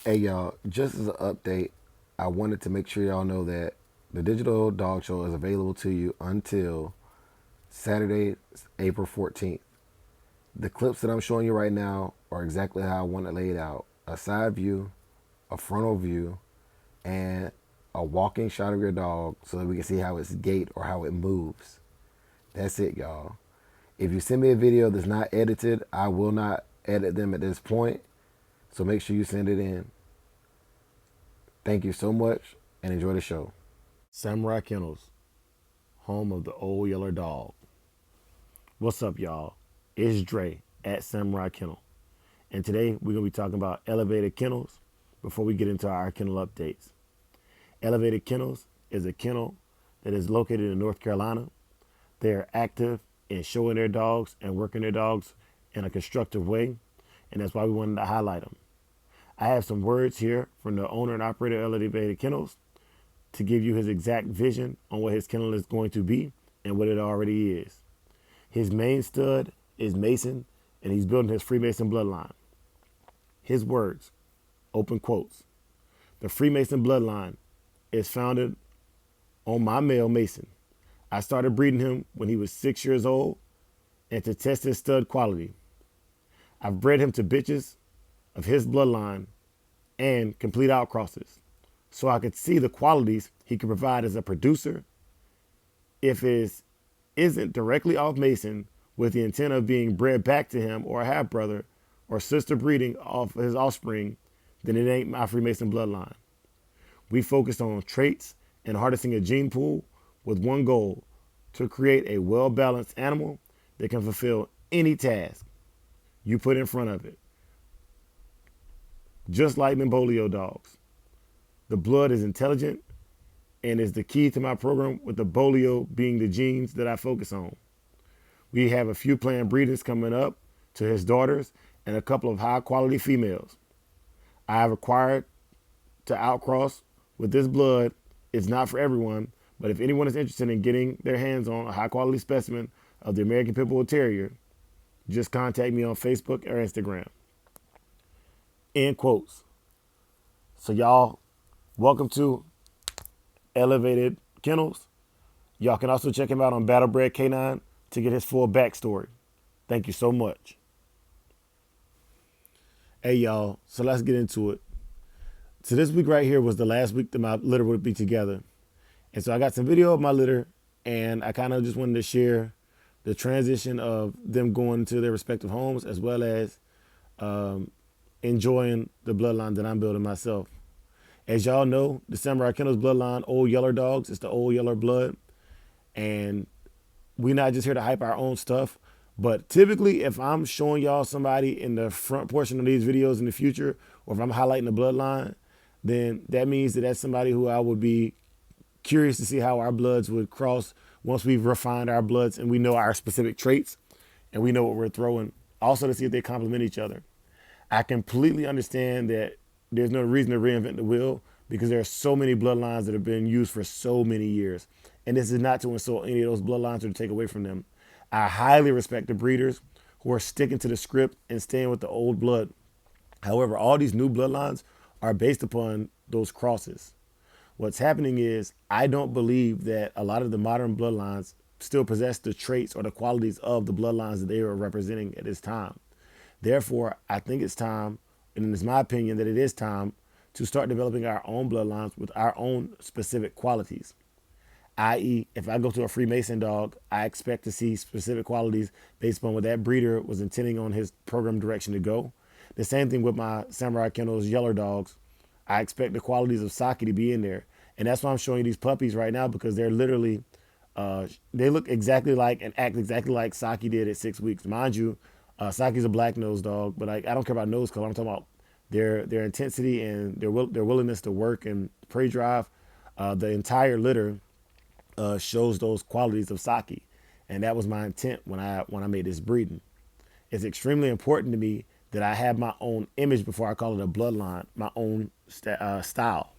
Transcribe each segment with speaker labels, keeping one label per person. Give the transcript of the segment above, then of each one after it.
Speaker 1: Hey y'all, just as an update, I wanted to make sure y'all know that the Digital Dog Show is available to you until Saturday, April 14th. The clips that I'm showing you right now are exactly how I want it laid out. A side view, a frontal view, and a walking shot of your dog so that we can see how its gait or how it moves. That's it, y'all. If you send me a video that's not edited, I will not edit them at this point. So make sure you send it in. Thank you so much and enjoy the show. Samurai Kennels, home of the old yeller dog. What's up, y'all? It's Dre at Samurai Kennel. And today we're going to be talking about elevated kennels before we get into our kennel updates. Elevated Kennels is a kennel that is located in North Carolina. They are active in showing their dogs and working their dogs in a constructive way, and that's why we wanted to highlight them. I have some words here from the owner and operator of Elevated Kennels to give you his exact vision on what his kennel is going to be and what it already is. His main stud is Mason, and he's building his Freemason bloodline. His words, open quotes, "The Freemason bloodline is founded on my male Mason. I started breeding him when he was 6 years old and to test his stud quality. I've bred him to bitches of his bloodline and complete outcrosses so I could see the qualities he could provide as a producer. If it isn't directly off Mason with the intent of being bred back to him or a half brother or sister breeding off his offspring, then it ain't my Freemason bloodline. We focused on traits and harnessing a gene pool with one goal: to create a well-balanced animal that can fulfill any task you put in front of it. Just like Nembolio dogs. The blood is intelligent and is the key to my program, with the bolio being the genes that I focus on. We have a few planned breedings coming up to his daughters and a couple of high-quality females. I have acquired to outcross with this blood. It's not for everyone, but if anyone is interested in getting their hands on a high-quality specimen of the American Pit Bull Terrier, just contact me on Facebook or Instagram." End quotes. So y'all, welcome to Elevated Kennels. Y'all can also check him out on Battlebred K9 to get his full backstory. Thank you so much. Hey y'all, so let's get into it. So this week right here was the last week that my litter would be together. And so I got some video of my litter, and I kind of just wanted to share the transition of them going to their respective homes, as well as enjoying the bloodline that I'm building myself. As y'all know, the Samurai Kennels bloodline, old yeller dogs, it's the old yeller blood. And we're not just here to hype our own stuff, but typically if I'm showing y'all somebody in the front portion of these videos in the future, or if I'm highlighting the bloodline, then that means that that's somebody who I would be curious to see how our bloods would cross once we've refined our bloods and we know our specific traits and we know what we're throwing. Also to see if they complement each other. I completely understand that there's no reason to reinvent the wheel because there are so many bloodlines that have been used for so many years. And this is not to insult any of those bloodlines or to take away from them. I highly respect the breeders who are sticking to the script and staying with the old blood. However, all these new bloodlines are based upon those crosses. What's happening is I don't believe that a lot of the modern bloodlines still possess the traits or the qualities of the bloodlines that they are representing at this time. Therefore, I think it's time, and it's my opinion that it is time to start developing our own bloodlines with our own specific qualities. I.e., if I go to a Freemason dog, I expect to see specific qualities based upon what that breeder was intending on his program direction to go. The same thing with my Samurai Kennels yeller dogs. I expect the qualities of Saki to be in there. And that's why I'm showing you these puppies right now, because they're literally, they look exactly like and act exactly like Saki did at 6 weeks. Mind you, Saki's a black nose dog, but I don't care about nose color. I'm talking about their intensity and their willingness to work and prey drive. The entire litter shows those qualities of Saki, and that was my intent when I made this breeding. It's extremely important to me that I have my own image before I call it a bloodline, my own style.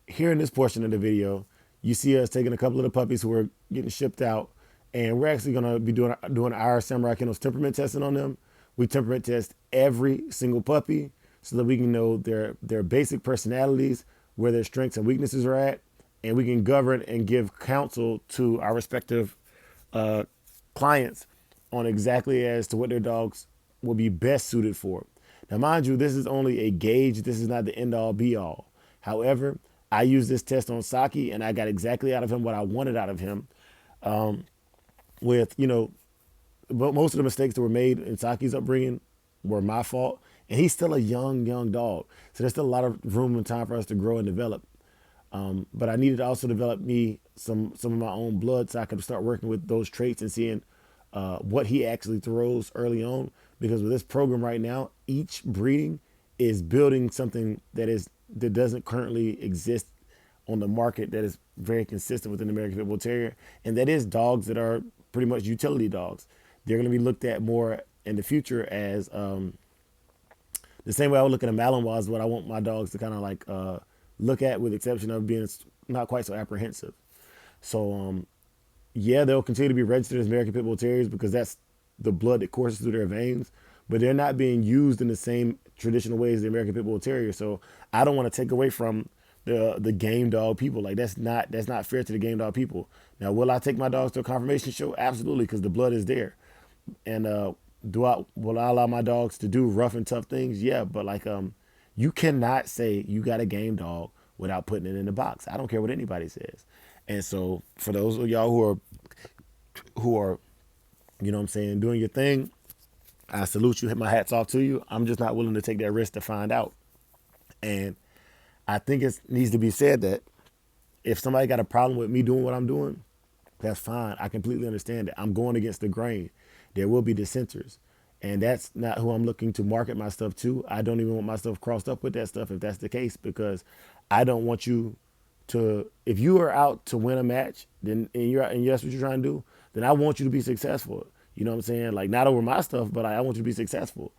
Speaker 1: Here in this portion of the video, you see us taking a couple of the puppies who are getting shipped out, and we're actually going to be doing our Samurai Kennels temperament testing on them. We temperament test every single puppy
Speaker 2: so that we can know their basic personalities, where their strengths and weaknesses are at, and we can govern and give counsel to our respective uh, clients on exactly as to what their dogs will be best suited for. Now, mind you, this is only a gauge. This is not the end all be all. However, I used this test on Saki and I got exactly out of him what I wanted out of him. With, but most of the mistakes that were made in Saki's upbringing were my fault. And he's still a young dog. So there's still a lot of room and time for us to grow and develop. But I needed to also develop me some of my own blood so I could start working with those traits and seeing what he actually throws early on. Because with this program right now, each breeding is building something that doesn't currently exist on the market, that is very consistent with an American Pit Bull Terrier, and that is dogs that are pretty much utility dogs. They're going to be looked at more in the future as the same way I would look at a Malinois is what I want my dogs to kind of like look at, with the exception of being not quite so apprehensive. So yeah, they'll continue to be registered as American Pit Bull Terriers because that's the blood that courses through their veins, but they're not being used in the same traditional ways as the American Pit Bull Terrier. So I don't want to take away from the game dog people. Like that's not fair to the game dog people. Now, will I take my dogs to a confirmation show? Absolutely, because the blood is there. And will I allow my dogs to do rough and tough things? Yeah, but like you cannot say you got a game dog without putting it in the box. I don't care what anybody says. And so for those of y'all who are you know what I'm saying, doing your thing, I salute you, hit my hats off to you. I'm just not willing to take that risk to find out. And I think it needs to be said that if somebody got a problem with me doing what I'm doing, that's fine. I completely understand it. I'm going against the grain. There will be dissenters. And that's not who I'm looking to market my stuff to. I don't even want my stuff crossed up with that stuff if that's the case, because I don't want you to, if you are out to win a match, then and that's what you're trying to do, then I want you to be successful. You know what I'm saying? Like, not over my stuff, but I want you to be successful.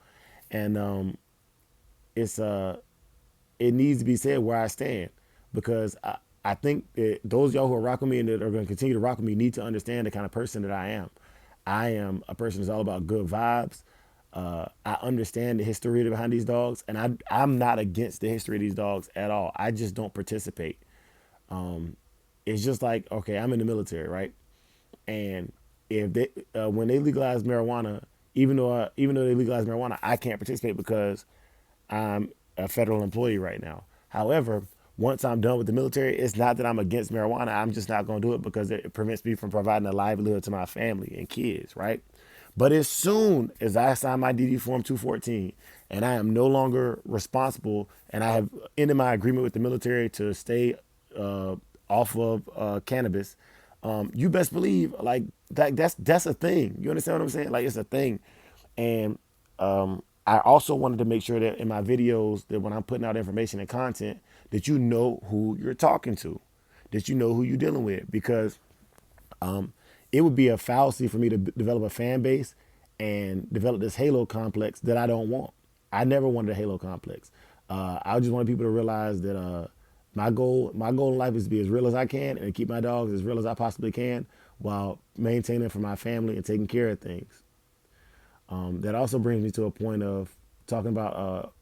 Speaker 2: And it's it needs to be said where I stand, because I think that those of y'all who are rocking me and that are going to continue to rock with me need to understand the kind of person that I am. I am a person that's all about good vibes. I understand the history behind these dogs, and I'm not against the history of these dogs at all. I just don't participate. It's just like, okay, I'm in the military, right? And if they when they legalize marijuana, even though they legalize marijuana, I can't participate because I'm a federal employee right now. However, once I'm done with the military, it's not that I'm against marijuana. I'm just not going to do it because it prevents me from providing a livelihood to my family and kids, right? But as soon as I sign my DD Form 214 and I am no longer responsible and I have ended my agreement with the military to stay uh, off of cannabis, you best believe like that's a thing. You understand what I'm saying? Like, it's a thing. And I also wanted to make sure that in my videos, that when I'm putting out information and content, that you know who you're talking to, that you know who you're dealing with, because it would be a fallacy for me to develop a fan base and develop this Halo complex that I don't want. I never wanted a Halo complex. I just wanted people to realize that my goal in life is to be as real as I can and keep my dogs as real as I possibly can, while maintaining for my family and taking care of things. That also brings me to a point of talking about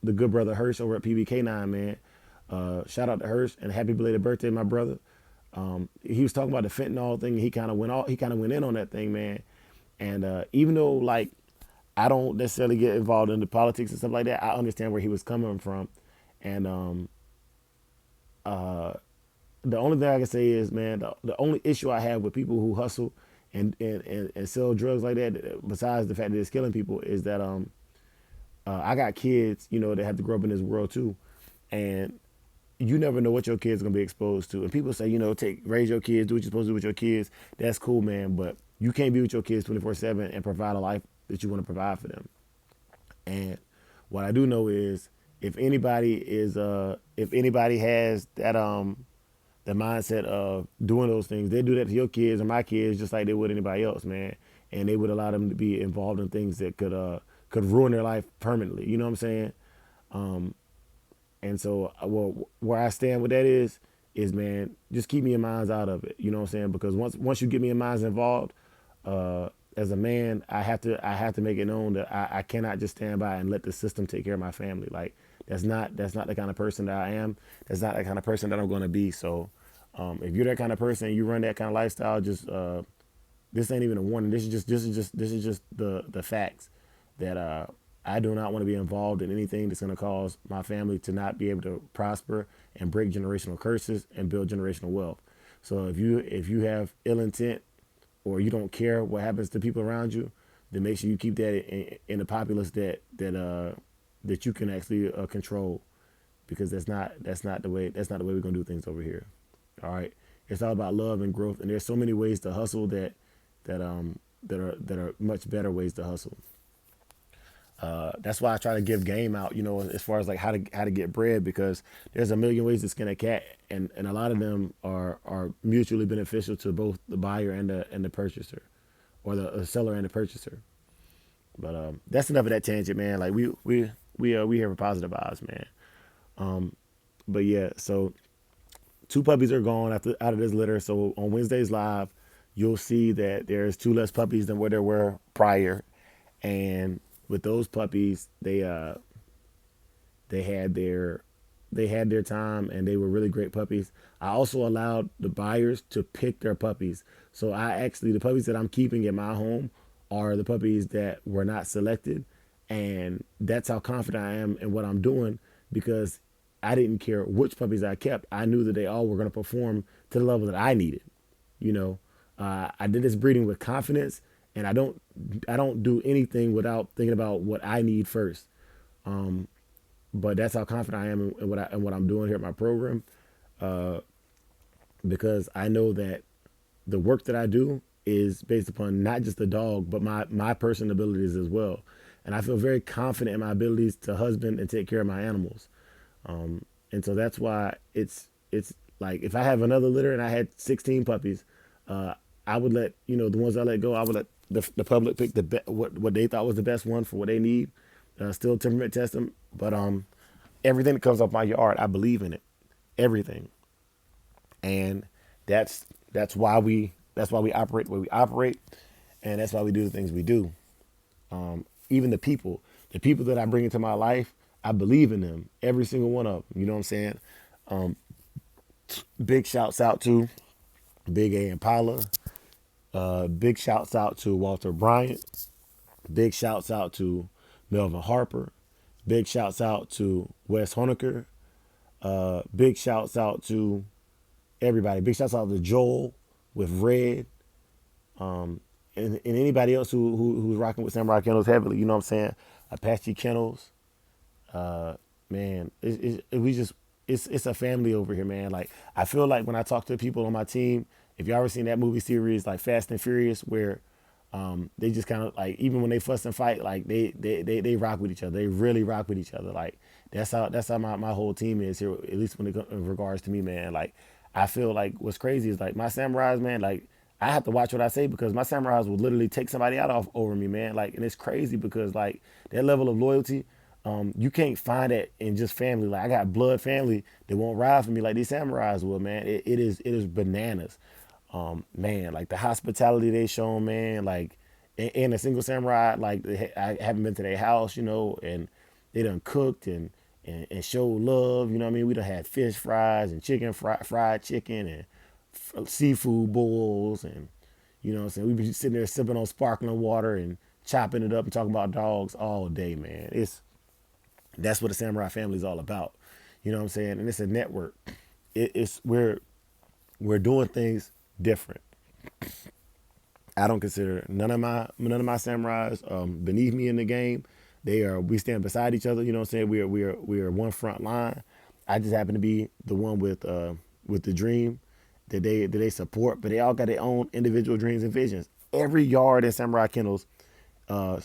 Speaker 2: the good brother Hirsch over at PBK9, man. Shout out to Hirsch and happy belated birthday, my brother. He was talking about the fentanyl thing. He kind of went in on that thing, man. And even though like I don't necessarily get involved in the politics and stuff like that, I understand where he was coming from. And the only thing I can say is, man, the only issue I have with people who hustle and sell drugs like that, besides the fact that it's killing people, is that I got kids, that have to grow up in this world too, and you never know what your kids are gonna be exposed to. And people say, raise your kids, do what you're supposed to do with your kids. That's cool, man, but you can't be with your kids 24/7 and provide a life that you want to provide for them. And what I do know is, if anybody has that the mindset of doing those things, they do that to your kids or my kids just like they would anybody else, man. And they would allow them to be involved in things that could ruin their life permanently. You know what I'm saying? And so, well, where I stand with that is, man, just keep me in minds out of it. You know what I'm saying? Because once you get me in minds involved, as a man, I have to make it known that I cannot just stand by and let the system take care of my family. Like that's not the kind of person that I am. That's not the kind of person that I'm going to be. So if you're that kind of person and you run that kind of lifestyle, just this ain't even a warning. This is just the facts that I do not want to be involved in anything that's going to cause my family to not be able to prosper and break generational curses and build generational wealth. So if you have ill intent or you don't care what happens to people around you, then make sure you keep that in the populace that you can actually control, because that's not the way we're gonna do things over here. All right, it's all about love and growth, and there's so many ways to hustle that are much better ways to hustle. That's why I try to give game out, as far as like how to get bread, because there's a million ways to skin a cat, and a lot of them are mutually beneficial to both the buyer and the purchaser, or the seller and the purchaser. But that's enough of that tangent, man. Like we here for positive vibes, man. But yeah, so two puppies are gone out of this litter. So on Wednesday's live, you'll see that there's two less puppies than what there were prior, and with those puppies, they had their they had their time and they were really great puppies. I also allowed the buyers to pick their puppies. So the puppies that I'm keeping in my home are the puppies that were not selected, and that's how confident I am in what I'm doing, because I didn't care which puppies I kept. I knew that they all were going to perform to the level that I needed. You know, I did this breeding with confidence, and I don't do anything without thinking about what I need first. But that's how confident I am in what I'm doing here at my program, because I know that the work that I do is based upon not just the dog, but my personal abilities as well. And I feel very confident in my abilities to husband and take care of my animals. And so that's why it's like, if I have another litter and I had 16 puppies, uh, I would let the ones I let go. I would let the public pick what they thought was the best one for what they need. Still temperament test them, but everything that comes off my yard, I believe in it, everything. And that's why we operate the way we operate, and that's why we do the things we do. Even the people that I bring into my life, I believe in them, every single one of them. You know what I'm saying? Um, Big shouts out to Big A Impala. Big shouts out to Walter Bryant. Big shouts out to Melvin Harper. Big shouts out to Wes Honecker. Big shouts out to everybody. Big shouts out to Joel with Red. And anybody else who's rocking with Samurai Kennels heavily. You know what I'm saying? Apache Kennels. Man, it's a family over here, man. Like, I feel like when I talk to people on my team, if you ever seen that movie series like Fast and Furious, where they just kind of like, even when they fuss and fight, like they rock with each other. They really rock with each other. Like, that's how my whole team is here, at least in regards to me, man. Like, I feel like what's crazy is like my samurais, man. Like, I have to watch what I say, because my samurais will literally take somebody out off over me, man. Like, and it's crazy because like that level of loyalty, you can't find it in just family. Like, I got blood family that won't ride for me like these samurais will, man. It is bananas, man. Like the hospitality they show, man. Like, and a single samurai, like I haven't been to their house, and they done cooked and showed love. You know what I mean? We done had fish fries and fried chicken and seafood bowls, and what I'm saying, we be sitting there sipping on sparkling water and chopping it up and talking about dogs all day, man. That's what the samurai family is all about. You know what I'm saying? And it's a network. It's we're doing things different. I don't consider none of my samurais beneath me in the game. We stand beside each other. You know what I'm saying? We are one front line. I just happen to be the one with the dream that they support, but they all got their own individual dreams and visions. Every yard in Samurai Kennels uh,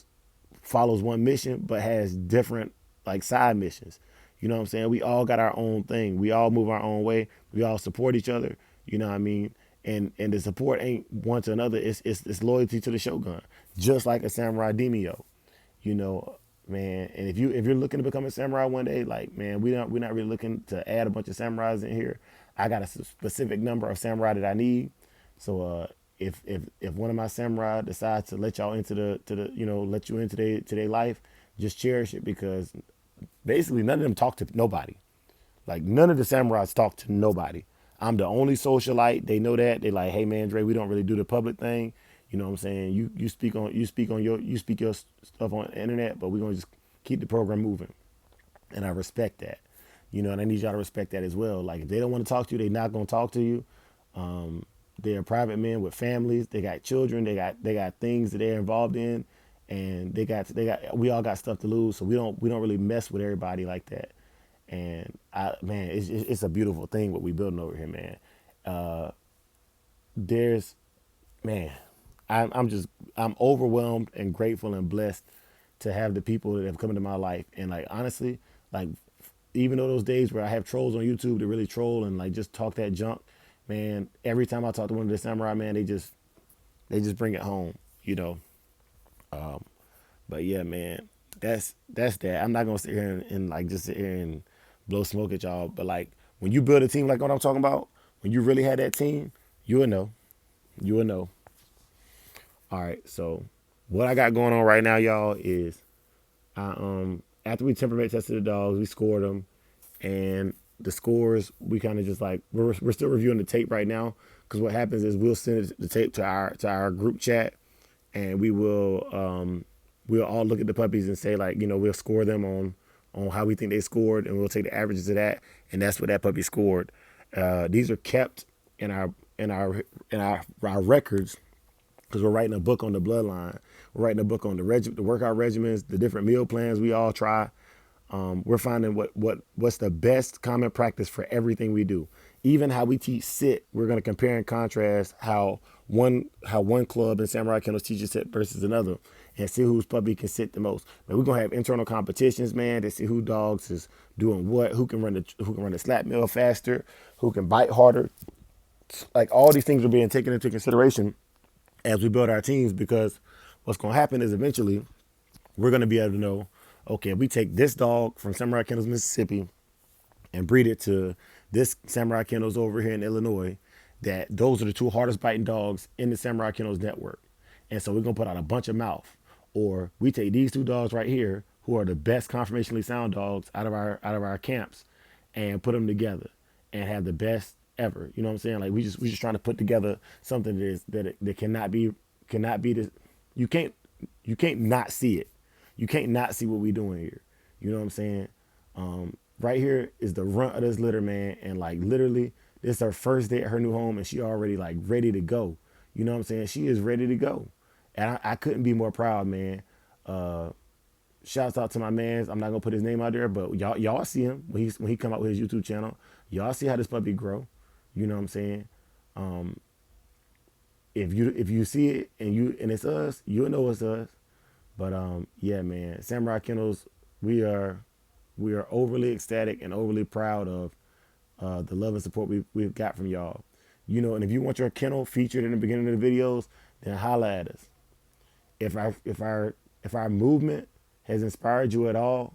Speaker 2: follows one mission, but has different like side missions. You know what I'm saying? We all got our own thing. We all move our own way. We all support each other. You know what I mean? And the support ain't one to another. It's loyalty to the Shogun, just like a samurai demio. You know, man. And if you're looking to become a samurai one day, like, man, we're not really looking to add a bunch of samurais in here. I got a specific number of samurai that I need. So if one of my samurai decides to let y'all into the let you into their life, just cherish it, because basically none of them talk to nobody. Like none of the samurais talk to nobody. I'm the only socialite. They know that. They like, hey man, Dre, we don't really do the public thing. You know what I'm saying? You speak your stuff on the internet, but we're gonna just keep the program moving. And I respect that. And I need y'all to respect that as well. Like if they don't want to talk to you, they're not gonna talk to you. They're private men with families. They got children. They got things that they're involved in, and they got we all got stuff to lose. So we don't really mess with everybody like that. And man, it's a beautiful thing what we building over here, man. Uh, there's man, I'm overwhelmed and grateful and blessed to have the people that have come into my life. And like honestly, like even though those days where I have trolls on YouTube that really troll and like just talk that junk, man, every time I talk to one of the samurai, man, they just bring it home, you know. Um, but yeah, man, that's that. I'm not gonna sit here and like just sit here and blow smoke at y'all. But like when you build a team like what I'm talking about, when you really had that team, you will know. You will know. All right, so what I got going on right now, y'all, is after we temperament tested the dogs, we scored them, and the scores we kind of just like we're still reviewing the tape right now, because what happens is we'll send the tape to our group chat, and we'll all look at the puppies and say like we'll score them on how we think they scored, and we'll take the averages of that, and that's what that puppy scored. These are kept in our records, because we're writing a book on the bloodline. We're writing a book on the workout regimens, the different meal plans we all try. We're finding what's the best common practice for everything we do. Even how we teach sit, we're going to compare and contrast how one club in Samurai Kennels teaches sit versus another, and see whose puppy can sit the most. But we're gonna have internal competitions, man, to see who dogs is doing what, who can run the slap mill faster, who can bite harder. Like all these things are being taken into consideration as we build our teams, because what's going to happen is eventually we're going to be able to know, okay, if we take this dog from Samurai Kennels, Mississippi, and breed it to this Samurai Kennels over here in Illinois, that those are the two hardest biting dogs in the Samurai Kennels network. And so we're going to put out a bunch of mouth. Or we take these two dogs right here, who are the best conformationally sound dogs out of our camps, and put them together and have the best ever. You know what I'm saying? Like we just trying to put together something that cannot be this. You can't not see it. You can't not see what we doing here. You know what I'm saying? Right here is the runt of this litter, man, and like literally, this is her first day at her new home, and she already like ready to go. You know what I'm saying? She is ready to go, and I couldn't be more proud, man. Uh, Shouts out to my man's. I'm not gonna put his name out there, but y'all see him when he come out with his YouTube channel. Y'all see how this puppy grow. You know what I'm saying? Um, if you see it and it's us, you'll know it's us. But yeah, man, Samurai Kennels, we are overly ecstatic and overly proud of the love and support we've got from y'all. And if you want your kennel featured in the beginning of the videos, then holla at us. If our movement has inspired you at all,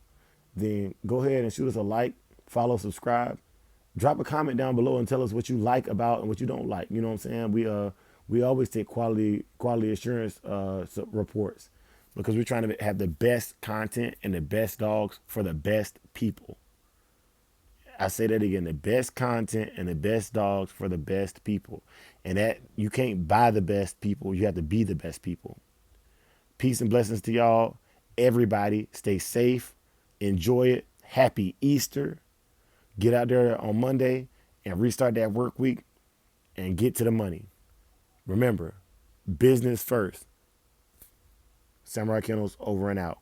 Speaker 2: then go ahead and shoot us a like, follow, subscribe, drop a comment down below and tell us what you like about and what you don't like. You know what I'm saying? We always take quality assurance reports, because we're trying to have the best content and the best dogs for the best people. I say that again, the best content and the best dogs for the best people. And that you can't buy the best people, you have to be the best people. Peace and blessings to y'all. Everybody stay safe. Enjoy it. Happy Easter. Get out there on Monday and restart that work week and get to the money. Remember, business first. Samurai Kennels over and out.